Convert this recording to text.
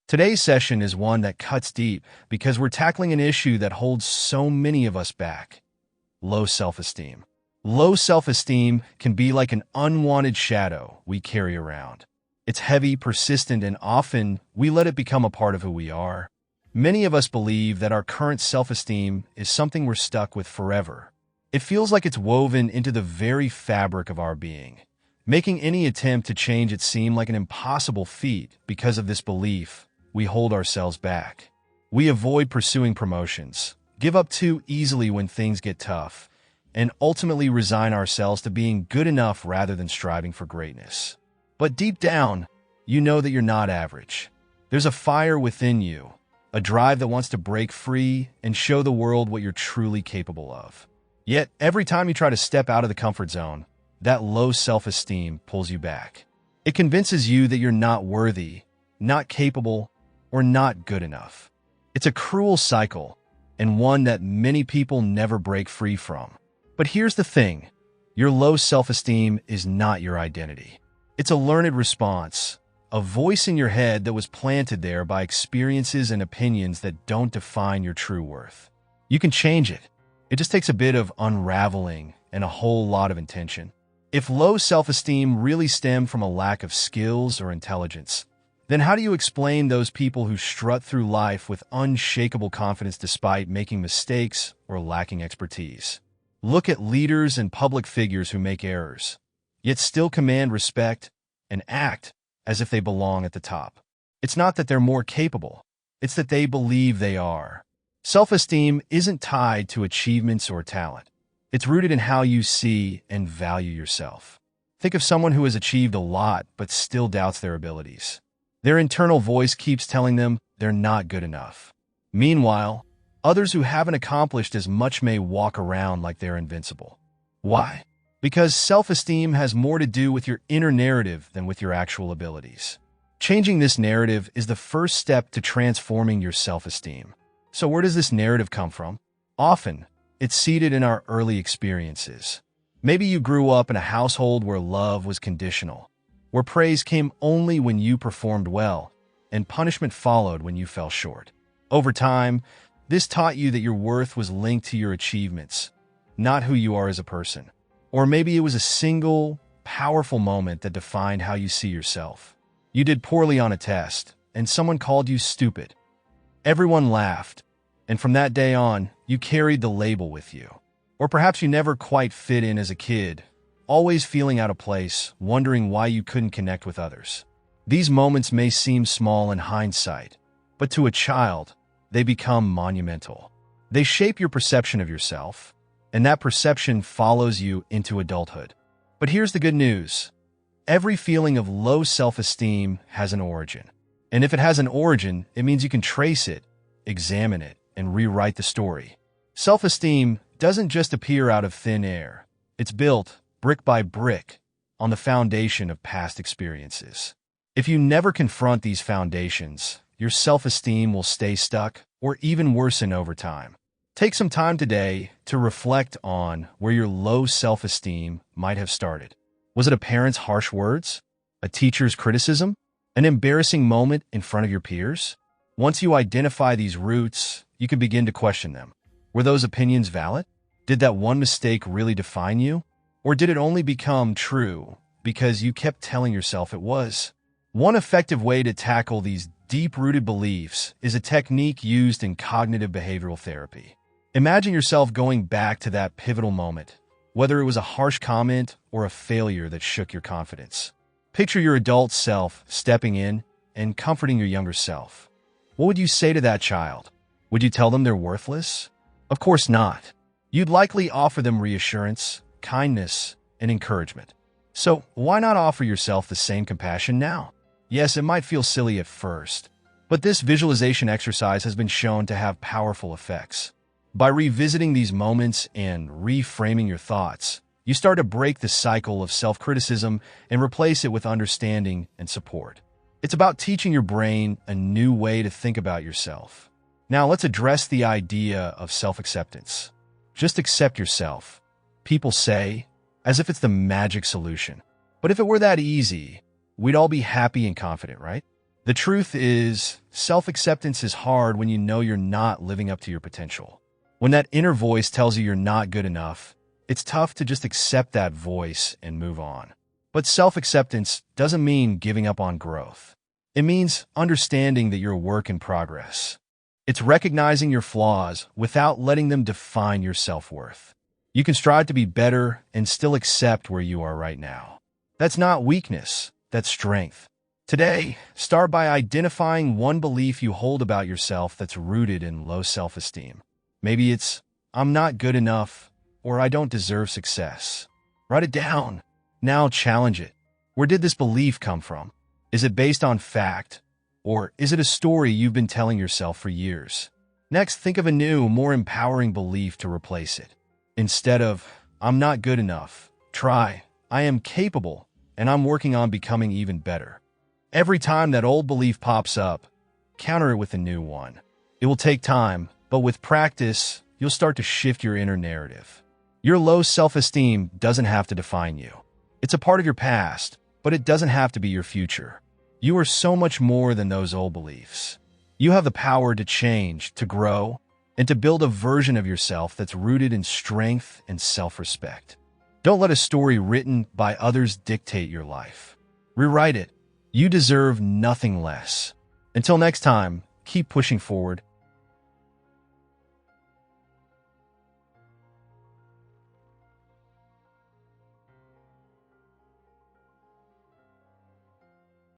Today's session is one that cuts deep because we're tackling an issue that holds so many of us back: low self-esteem. Low self-esteem can be like an unwanted shadow we carry around. It's heavy, persistent, and often we let it become a part of who we are. Many of us believe that our current self-esteem is something we're stuck with forever. It feels like it's woven into the very fabric of our being, making any attempt to change it seem like an impossible feat. Because of this belief, we hold ourselves back. We avoid pursuing promotions, give up too easily when things get tough, and ultimately resign ourselves to being good enough rather than striving for greatness. But deep down, you know that you're not average. There's a fire within you, a drive that wants to break free and show the world what you're truly capable of. Yet, every time you try to step out of the comfort zone, that low self-esteem pulls you back. It convinces you that you're not worthy, not capable, or not good enough. It's a cruel cycle, and one that many people never break free from. But here's the thing: your low self-esteem is not your identity. It's a learned response, a voice in your head that was planted there by experiences and opinions that don't define your true worth. You can change it. It just takes a bit of unraveling and a whole lot of intention. If low self-esteem really stemmed from a lack of skills or intelligence, then how do you explain those people who strut through life with unshakable confidence despite making mistakes or lacking expertise? Look at leaders and public figures who make errors, yet still command respect and act as if they belong at the top. It's not that they're more capable, it's that they believe they are. Self-esteem isn't tied to achievements or talent. It's rooted in how you see and value yourself. Think of someone who has achieved a lot but still doubts their abilities. Their internal voice keeps telling them they're not good enough. Meanwhile, others who haven't accomplished as much may walk around like they're invincible. Why? Because self-esteem has more to do with your inner narrative than with your actual abilities. Changing this narrative is the first step to transforming your self-esteem. So where does this narrative come from? Often, it's seated in our early experiences. Maybe you grew up in a household where love was conditional, where praise came only when you performed well, and punishment followed when you fell short. Over time, this taught you that your worth was linked to your achievements, not who you are as a person. Or maybe it was a single, powerful moment that defined how you see yourself. You did poorly on a test, and someone called you stupid. Everyone laughed, and from that day on, you carried the label with you. Or perhaps you never quite fit in as a kid, always feeling out of place, wondering why you couldn't connect with others. These moments may seem small in hindsight, but to a child, they become monumental. They shape your perception of yourself, and that perception follows you into adulthood. But here's the good news: every feeling of low self-esteem has an origin. And if it has an origin, it means you can trace it, examine it, and rewrite the story. Self-esteem doesn't just appear out of thin air. It's built, brick by brick, on the foundation of past experiences. If you never confront these foundations, your self-esteem will stay stuck or even worsen over time. Take some time today to reflect on where your low self-esteem might have started. Was it a parent's harsh words? A teacher's criticism? An embarrassing moment in front of your peers? Once you identify these roots, you can begin to question them. Were those opinions valid? Did that one mistake really define you? Or did it only become true because you kept telling yourself it was? One effective way to tackle these deep-rooted beliefs is a technique used in cognitive behavioral therapy. Imagine yourself going back to that pivotal moment, whether it was a harsh comment or a failure that shook your confidence. Picture your adult self stepping in and comforting your younger self. What would you say to that child? Would you tell them they're worthless? Of course not. You'd likely offer them reassurance, kindness, and encouragement. So why not offer yourself the same compassion now? Yes, it might feel silly at first, but this visualization exercise has been shown to have powerful effects. By revisiting these moments and reframing your thoughts, you start to break the cycle of self-criticism and replace it with understanding and support. It's about teaching your brain a new way to think about yourself. Now let's address the idea of self-acceptance. Just accept yourself. People say, as if it's the magic solution. But if it were that easy, we'd all be happy and confident, right? The truth is, self-acceptance is hard when you know you're not living up to your potential. When that inner voice tells you you're not good enough, it's tough to just accept that voice and move on. But self-acceptance doesn't mean giving up on growth. It means understanding that you're a work in progress. It's recognizing your flaws without letting them define your self-worth. You can strive to be better and still accept where you are right now. That's not weakness, that's strength. Today, start by identifying one belief you hold about yourself that's rooted in low self-esteem. Maybe it's, I'm not good enough, or I don't deserve success. Write it down. Now challenge it. Where did this belief come from? Is it based on fact, or is it a story you've been telling yourself for years? Next, think of a new, more empowering belief to replace it. Instead of, I'm not good enough, try, I am capable, and I'm working on becoming even better. Every time that old belief pops up, counter it with a new one. It will take time, but with practice, you'll start to shift your inner narrative. Your low self-esteem doesn't have to define you. It's a part of your past, but it doesn't have to be your future. You are so much more than those old beliefs. You have the power to change, to grow, and to build a version of yourself that's rooted in strength and self-respect. Don't let a story written by others dictate your life. Rewrite it. You deserve nothing less. Until next time, keep pushing forward